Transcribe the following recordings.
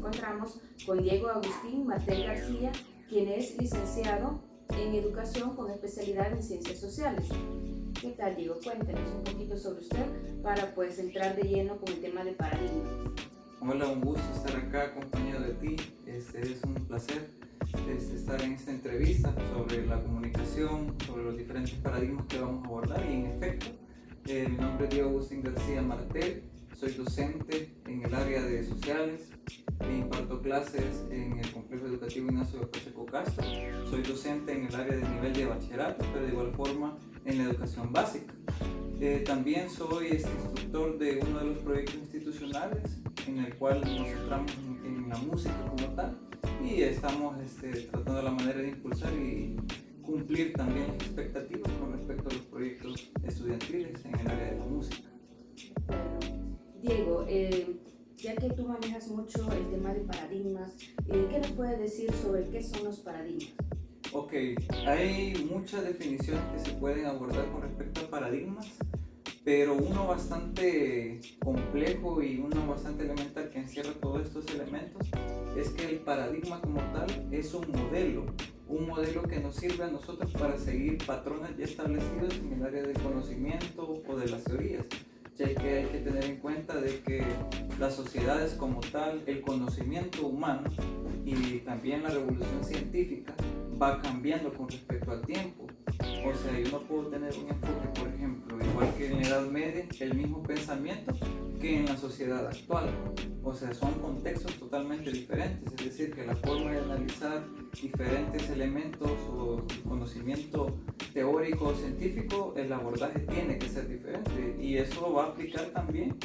encontramos con Diego Agustín Martel García, quien es licenciado en Educación con especialidad en Ciencias Sociales. ¿Qué tal, Diego? Cuéntenos un poquito sobre usted para pues entrar de lleno con el tema de paradigmas. Hola, un gusto estar acá acompañado de ti. Es un placer estar en esta entrevista sobre la comunicación, sobre los diferentes paradigmas que vamos a abordar. Y en efecto, mi nombre es Diego Agustín García Martel, soy docente en el área de sociales, imparto clases en el Complejo Educativo Ignacio Pacheco Castro, soy docente en el área de nivel de bachillerato, pero de igual forma en la educación básica. También soy instructor de uno de los proyectos institucionales en el cual nos centramos en la música como tal y estamos tratando la manera de impulsar y cumplir también las expectativas con respecto a los proyectos estudiantiles en el área de la música. Bueno, Diego, ya que tú manejas mucho el tema de paradigmas, ¿qué nos puedes decir sobre qué son los paradigmas? Ok, hay muchas definiciones que se pueden abordar con respecto a paradigmas, pero uno bastante complejo y uno bastante elemental que encierra todos estos elementos es que el paradigma como tal es un modelo que nos sirve a nosotros para seguir patrones ya establecidos en el área del conocimiento o de las teorías, ya que hay que tener en cuenta de que las sociedades como tal, el conocimiento humano y también la revolución científica va cambiando con respecto al tiempo. O sea, yo no puedo tener un enfoque, por ejemplo, igual que en la Edad Media, el mismo pensamiento que en la sociedad actual. O sea, son contextos totalmente diferentes, es decir, que la forma de analizar diferentes elementos o conocimiento teórico o científico, el abordaje tiene que ser diferente y eso va a aplicar también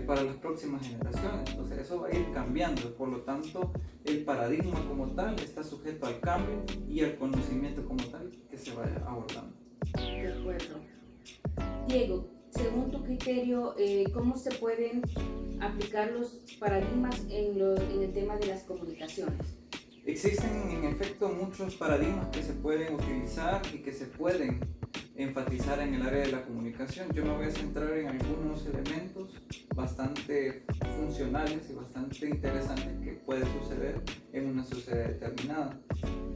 para las próximas generaciones. O sea, eso va a ir cambiando, por lo tanto el paradigma como tal está sujeto al cambio y al conocimiento como tal que se vaya abordando. De acuerdo. Diego, según tu criterio, ¿cómo se pueden aplicar los paradigmas en el tema de las comunicaciones? Existen en efecto muchos paradigmas que se pueden utilizar y que se pueden enfatizar en el área de la comunicación. Yo me voy a centrar en algunos elementos bastante funcionales y bastante interesantes que pueden suceder en una sociedad determinada.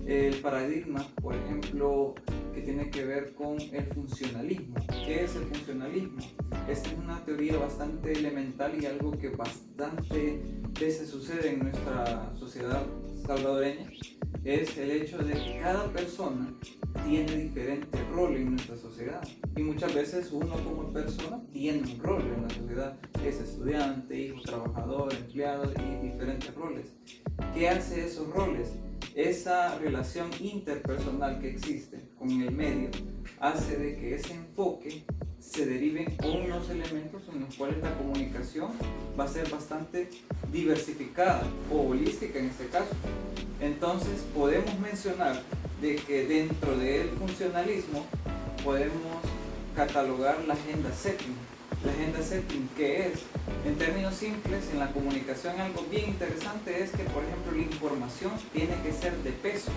El paradigma, por ejemplo, que tiene que ver con el funcionalismo. ¿Qué es el funcionalismo? Esta es una teoría bastante elemental y algo que bastante veces sucede en nuestra sociedad salvadoreña, es el hecho de que cada persona tiene diferente rol en nuestra sociedad y muchas veces uno como persona tiene un rol en la sociedad, es estudiante, hijo, trabajador, empleado y diferentes roles. ¿Qué hace esos roles? Esa relación interpersonal que existe con el medio hace de que ese enfoque se deriven unos elementos en los cuales la comunicación va a ser bastante diversificada o holística en este caso. Entonces podemos mencionar de que dentro del funcionalismo podemos catalogar la agenda setting. La agenda setting, ¿qué es? En términos simples, en la comunicación algo bien interesante es que, por ejemplo, la información tiene que ser de peso.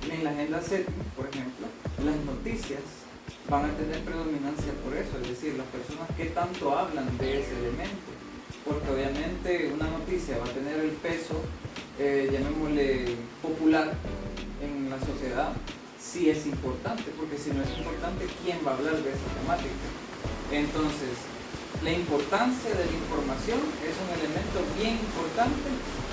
En la agenda setting, por ejemplo, las noticias van a tener predominancia por eso, es decir, las personas que tanto hablan de ese elemento, porque obviamente una noticia va a tener el peso, llamémosle popular, en la sociedad, si es importante, porque si no es importante, ¿quién va a hablar de esa temática? Entonces, la importancia de la información es un elemento bien importante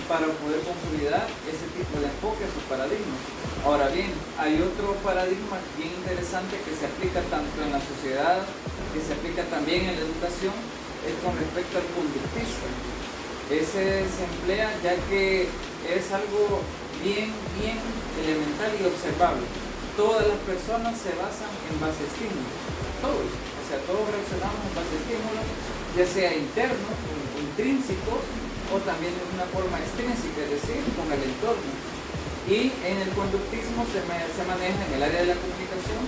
para poder consolidar ese tipo de enfoques o paradigmas. Ahora bien, hay otro paradigma bien interesante que se aplica tanto en la sociedad, que se aplica también en la educación, es con respecto al conductista. Ese se emplea ya que es algo bien elemental y observable. Todas las personas se basan en base a estímulos, todos. O sea, todos reaccionamos en base a estímulos, ya sea internos, intrínsecos, o también de una forma extrínseca, es decir, con el entorno. Y en el conductismo se maneja en el área de la comunicación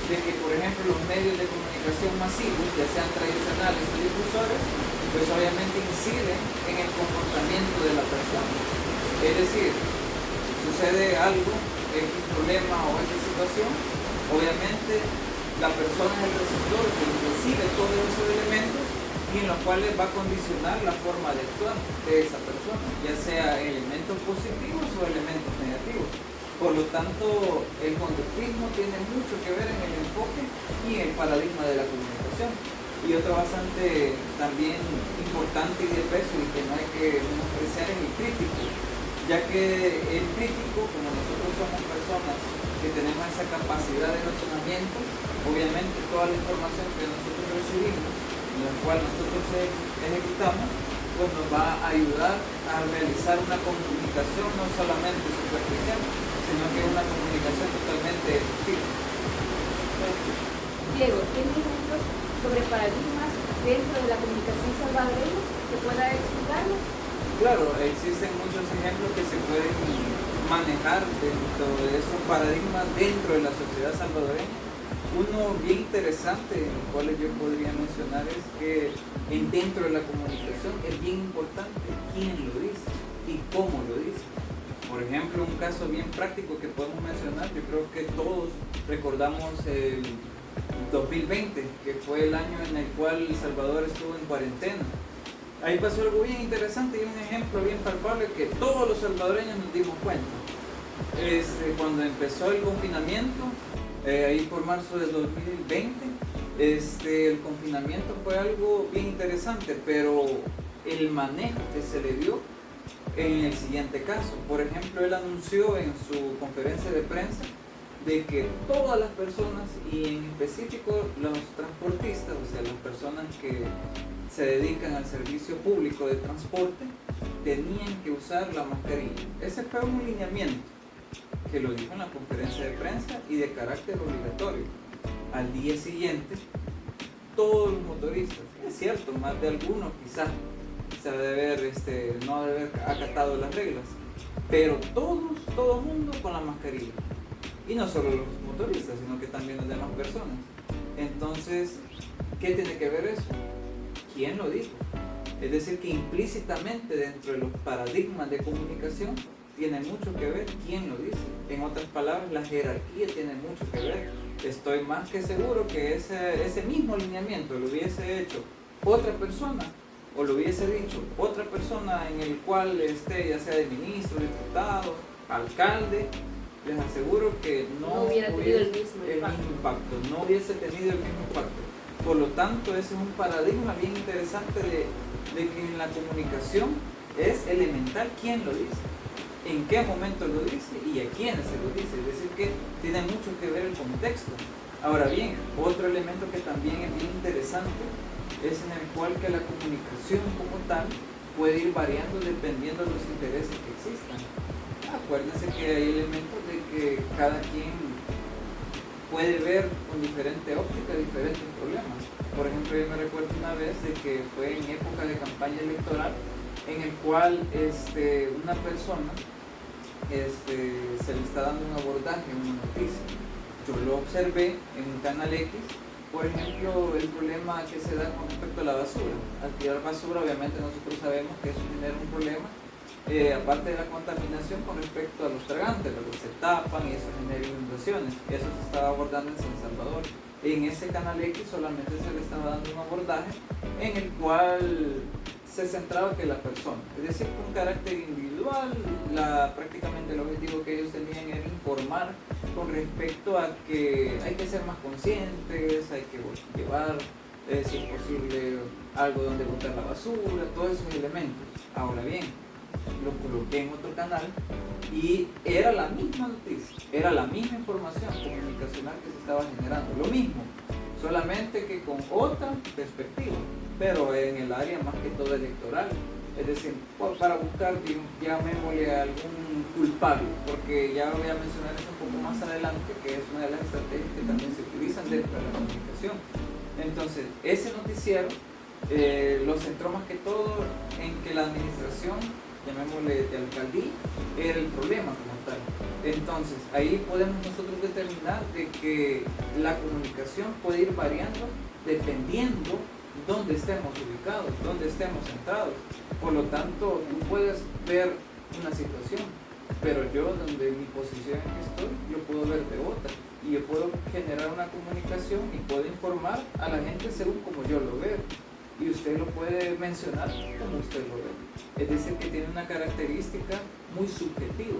de que, por ejemplo, los medios de comunicación masivos, ya sean tradicionales o difusores, pues obviamente inciden en el comportamiento de la persona. Es decir, sucede algo, X problema o X situación, obviamente la persona es el receptor que recibe todos esos elementos y en los cuales va a condicionar la forma de actuar de esa persona, ya sea elementos positivos o elementos negativos. Por lo tanto, el conductismo tiene mucho que ver en el enfoque y el paradigma de la comunicación. Y otro bastante también importante y de peso y que no hay que menospreciar es el crítico, ya que el crítico, como nosotros somos personas que tenemos esa capacidad de razonamiento, obviamente toda la información que nosotros recibimos, en la cual nosotros ejecutamos, pues nos va a ayudar a realizar una comunicación no solamente superficial, sino que una comunicación totalmente efectiva. Diego, ¿tiene ejemplos sobre paradigmas dentro de la comunicación salvadoreña que pueda explicarnos? Claro, existen muchos ejemplos que se pueden manejar dentro de esos paradigmas dentro de la sociedad salvadoreña. Uno bien interesante, en el cual yo podría mencionar, es que dentro de la comunicación es bien importante quién lo dice y cómo lo dice. Por ejemplo, un caso bien práctico que podemos mencionar, yo creo que todos recordamos el 2020, que fue el año en el cual El Salvador estuvo en cuarentena. Ahí pasó algo bien interesante y un ejemplo bien palpable que todos los salvadoreños nos dimos cuenta. Cuando empezó el confinamiento, ahí por marzo del 2020, el confinamiento fue algo bien interesante, pero el manejo que se le dio en el siguiente caso. Por ejemplo, él anunció en su conferencia de prensa de que todas las personas, y en específico los transportistas, o sea, las personas que se dedican al servicio público de transporte, tenían que usar la mascarilla. Ese fue un lineamiento que lo dijo en la conferencia de prensa y de carácter obligatorio. Al día siguiente, todos los motoristas, es cierto, más de algunos quizás se ha de haber, no ha de haber acatado las reglas, pero todo el mundo con la mascarilla. Y no solo los motoristas, sino que también las demás personas. Entonces, ¿qué tiene que ver eso? ¿Quién lo dijo? Es decir, que implícitamente dentro de los paradigmas de comunicación tiene mucho que ver quién lo dice. En otras palabras, la jerarquía tiene mucho que ver. Estoy más que seguro que ese mismo lineamiento lo hubiese hecho otra persona, o lo hubiese dicho otra persona en el cual esté, ya sea de ministro, diputado, alcalde, les aseguro que no hubiera tenido el mismo impacto, no hubiese tenido el mismo impacto. Por lo tanto, ese es un paradigma bien interesante de que en la comunicación es elemental quién lo dice, en qué momento lo dice y a quiénes se lo dice. Es decir, que tiene mucho que ver el contexto. Ahora bien, otro elemento que también es bien interesante es en el cual que la comunicación como tal puede ir variando dependiendo de los intereses que existan. Acuérdense que hay elementos de que cada quien puede ver con diferente óptica diferentes problemas. Por ejemplo, yo me recuerdo una vez de que fue en época de campaña electoral en el cual una persona se le está dando un abordaje, una noticia. Yo lo observé en un canal X, por ejemplo, el problema que se da con respecto a la basura. Al tirar basura, obviamente nosotros sabemos que eso genera un problema, aparte de la contaminación con respecto a los tragantes, los que se tapan y eso genera inundaciones. Eso se estaba abordando en San Salvador. En ese canal X solamente se le estaba dando un abordaje en el cual se centraba que la persona, es decir, con carácter individual, prácticamente el objetivo que ellos tenían era informar con respecto a que hay que ser más conscientes, hay que llevar, si es posible, algo donde botar la basura, todos esos elementos. Ahora bien, lo coloqué en otro canal y era la misma noticia, era la misma información comunicacional que se estaba generando, lo mismo, solamente que con otra perspectiva, pero en el área más que todo electoral. Es decir, para buscar, llamémosle a algún culpable, porque ya voy a mencionar eso un poco más adelante, que es una de las estrategias que también se utilizan dentro de la comunicación. Entonces, ese noticiero lo centró más que todo en que la administración, llamémosle de alcaldía, era el problema como tal. Entonces, ahí podemos nosotros determinar de que la comunicación puede ir variando dependiendo dónde estemos ubicados, dónde estemos centrados. Por lo tanto, tú puedes ver una situación, pero yo, donde mi posición en que estoy, yo puedo ver de otra. Y yo puedo generar una comunicación y puedo informar a la gente según como yo lo veo. y usted lo puede mencionar como usted lo ve. Es decir, que tiene una característica muy subjetiva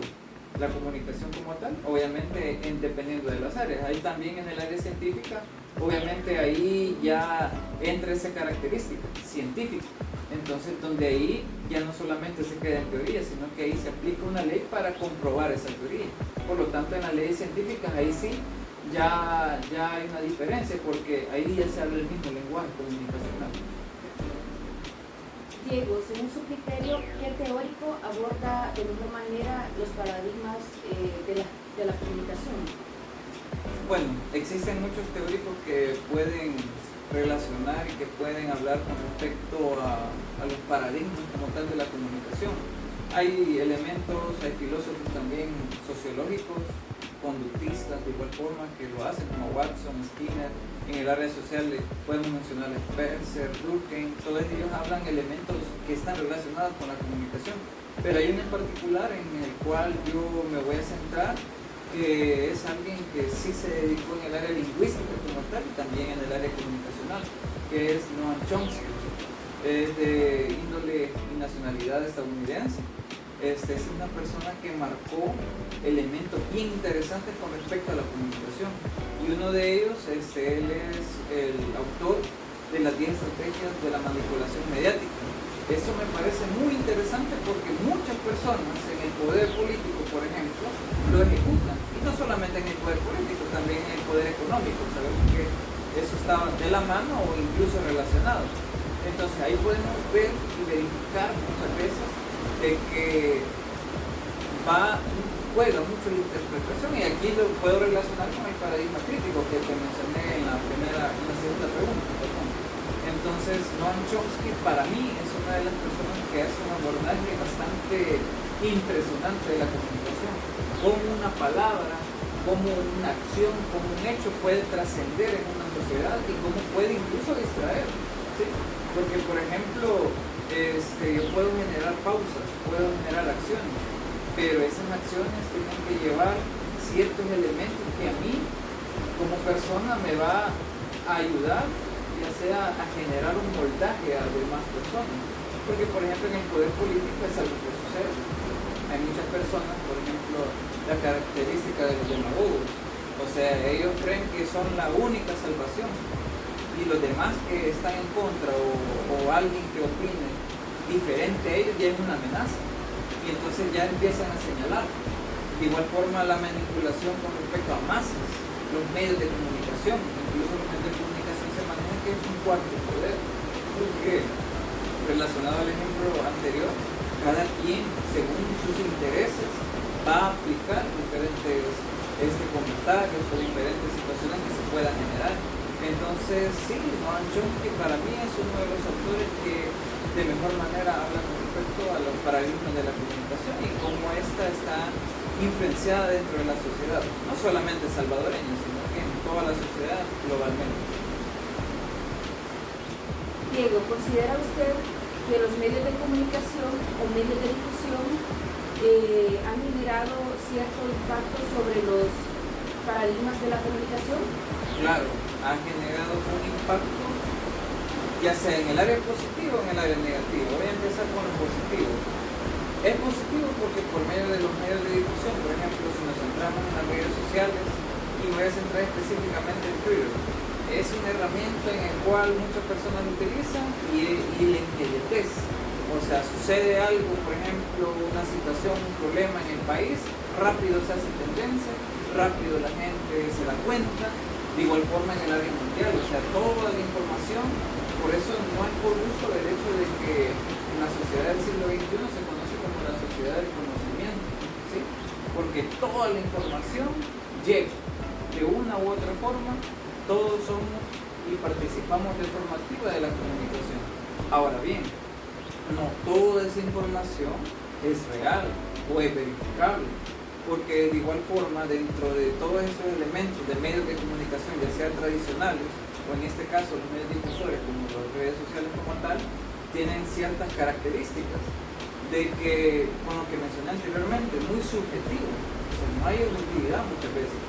la comunicación como tal, obviamente dependiendo de las áreas. Ahí también en el área científica, obviamente ahí ya entra esa característica científica. Entonces, donde ahí ya no solamente se queda en teoría, sino que ahí se aplica una ley para comprobar esa teoría. Por lo tanto, en las leyes científicas, ahí sí ya hay una diferencia, porque ahí ya se habla el mismo lenguaje comunicacional. Diego, según su criterio, ¿qué teórico aborda de mejor manera los paradigmas de la comunicación? Bueno, existen muchos teóricos que pueden relacionar y que pueden hablar con respecto a los paradigmas como tal de la comunicación. Hay elementos, hay filósofos también sociológicos, conductistas de igual forma que lo hacen, como Watson, Skinner. En el área social podemos mencionar a Spencer, Durkheim, todos ellos hablan elementos que están relacionados con la comunicación. Pero hay uno en particular en el cual yo me voy a centrar, que es alguien que sí se dedicó en el área lingüística como tal y también en el área comunicacional, que es Noam Chomsky. Es de índole y nacionalidad estadounidense. Es una persona que marcó elementos bien interesantes con respecto a la comunicación, y uno de ellos, él es el autor de las 10 estrategias de la manipulación mediática. Eso me parece muy interesante porque muchas personas en el poder político, por ejemplo, lo ejecutan, y no solamente en el poder político, también en el poder económico. Sabemos que eso está de la mano o incluso relacionado. Entonces ahí podemos ver y verificar muchas veces de que juega mucho la interpretación, y aquí lo puedo relacionar con el paradigma crítico que te mencioné en la segunda pregunta. Entonces, Noam Chomsky para mí es una de las personas que hace un abordaje bastante impresionante de la comunicación, cómo una palabra, cómo una acción, cómo un hecho puede trascender en una sociedad y cómo puede incluso distraer, ¿sí? Porque, por ejemplo, yo puedo generar pausas, puedo generar acciones, pero esas acciones tienen que llevar ciertos elementos que a mí, como persona, me va a ayudar, ya sea a generar un moldaje a demás personas. Porque, por ejemplo, en el poder político es algo que sucede. Hay muchas personas, por ejemplo, la característica de los demagogos, o sea, ellos creen que son la única salvación, y los demás que están en contra o alguien que opine diferente a ellos ya es una amenaza, y entonces ya empiezan a señalar. De igual forma, la manipulación con respecto a masas, los medios de comunicación, incluso los medios de comunicación se manejan que es un cuarto poder, porque relacionado al ejemplo anterior, cada quien según sus intereses va a aplicar diferentes comentarios o diferentes situaciones que se puedan generar. Entonces sí, Noam Chomsky para mí es uno de los autores que de mejor manera habla con respecto a los paradigmas de la comunicación y cómo esta está influenciada dentro de la sociedad, no solamente salvadoreña, sino que en toda la sociedad globalmente. Diego, ¿considera usted que los medios de comunicación o medios de difusión han generado cierto impacto sobre los paradigmas de la comunicación? Claro, ha generado un impacto, ya sea en el área positiva o en el área negativa. Voy a empezar con lo positivo. Es positivo porque por medio de los medios de difusión, por ejemplo, si nos centramos en las redes sociales, y voy a centrar específicamente en Twitter, es una herramienta en la cual muchas personas lo utilizan y la inmediatez. O sea, sucede algo, por ejemplo, una situación, un problema en el país, rápido se hace tendencia, rápido la gente se da cuenta. De igual forma en el área mundial, o sea, toda la información, por eso no es por uso del hecho de que en la sociedad del siglo XXI se conoce como la sociedad del conocimiento, ¿sí? Porque toda la información llega de una u otra forma, todos somos y participamos de forma activa de la comunicación. Ahora bien, no toda esa información es real o es verificable, porque de igual forma dentro de todos esos elementos de medios de comunicación, ya sean tradicionales o en este caso los medios difusores como las redes sociales como tal, tienen ciertas características de que, con lo que mencioné anteriormente, muy subjetivo, o sea, no hay objetividad muchas veces.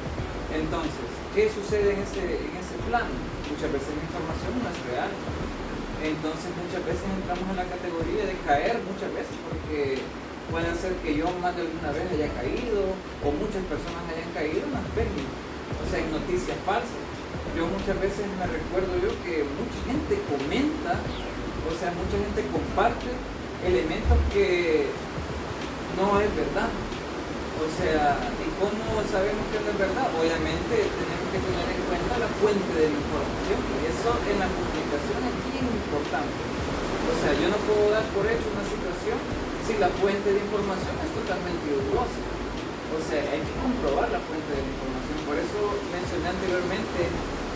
Entonces, ¿qué sucede en ese plano? Muchas veces la información no es real. Entonces muchas veces entramos en la categoría de caer muchas veces porque puede ser que yo más de alguna vez haya caído o muchas personas hayan caído en las fake news, o sea, en noticias falsas. Yo muchas veces me recuerdo yo que mucha gente comenta, o sea, mucha gente comparte elementos que no es verdad. O sea, ¿y cómo sabemos que no es verdad? Obviamente tenemos que tener en cuenta la fuente de la información, y eso en la comunicación es bien importante. O sea, yo no puedo dar por hecho una situación si la fuente de información es totalmente dudosa. O sea, hay que comprobar la fuente de la información. Por eso mencioné anteriormente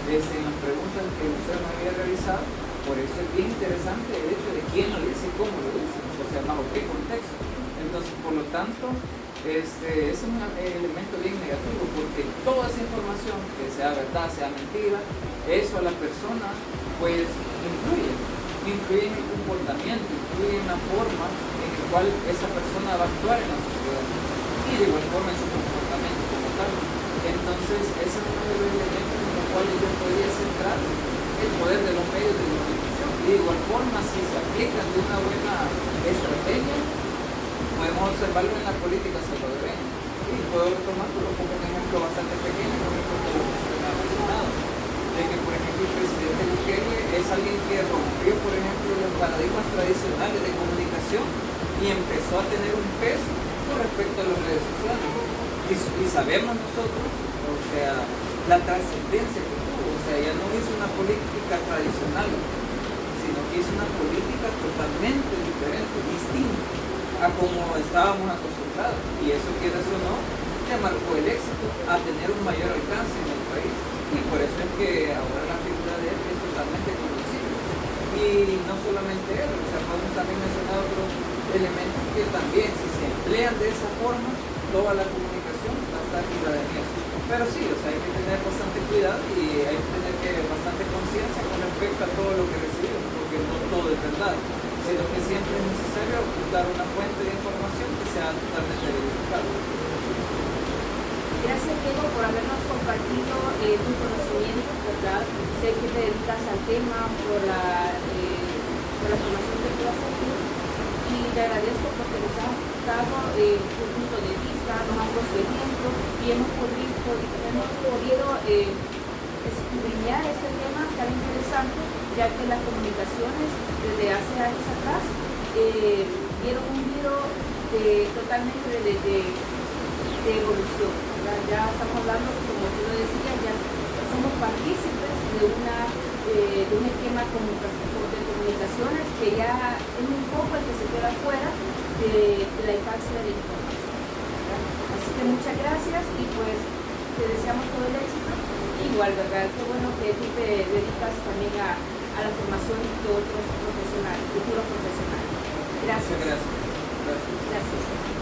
en las preguntas que usted me había realizado, por eso es bien interesante el hecho de quién lo dice y cómo lo dice, o sea, bajo qué contexto. Entonces, por lo tanto, ese es un elemento bien negativo, porque toda esa información, que sea verdad, sea mentira, eso a la persona pues influye en el comportamiento, influye en la forma en la cual esa persona va a actuar en la sociedad y de igual forma en su comportamiento como tal. Entonces ese es uno de los elementos en los cuales yo podría centrar el poder de los medios de comunicación, y de igual forma si se aplican de una buena estrategia podemos observarlo en la política salvadoreña. Y puedo retomarlo como un ejemplo bastante pequeño, por ejemplo, como usted me ha mencionado, de que por ejemplo el presidente Bukele es alguien que rompió, por ejemplo, los paradigmas tradicionales de comunicación y empezó a tener un peso con respecto a las redes sociales. Y sabemos nosotros, o sea, la trascendencia que tuvo, o sea, ya no hizo una política tradicional, sino que hizo una política totalmente diferente, distinta a como estábamos acostumbrados, y eso, quieras o no, le marcó el éxito a tener un mayor alcance en el país, y por eso es que ahora la figura de él es totalmente conocida. Y no solamente él, o sea, podemos también mencionar otros elementos que también, si se emplean de esa forma, toda la comunicación va a estar libre de eso. Pero sí, o sea, hay que tener bastante cuidado y hay que tener bastante conciencia con respecto a todo lo que recibimos, porque no todo es verdad, sino que siempre es necesario ocultar una fuente de información que sea totalmente verificable. Gracias, Diego, por habernos compartido tu conocimiento, ¿verdad? Sé que te dedicas al tema por la formación que tú has tenido, y te agradezco porque nos has dado tu punto de vista, nos has puesto ejemplos y hemos podido escudriñar este tema tan interesante, ya que las comunicaciones desde hace años atrás dieron un giro totalmente de evolución, ¿verdad? Ya estamos hablando, como tú lo decías, ya somos partícipes de un esquema de comunicaciones que ya es un poco el que se queda fuera de la infancia de la información, ¿verdad? Así que muchas gracias y pues te deseamos todo el éxito. Igual, ¿verdad? Qué bueno que tú te dedicas también a la formación de otros profesionales, futuros profesionales. Gracias. Gracias. Gracias.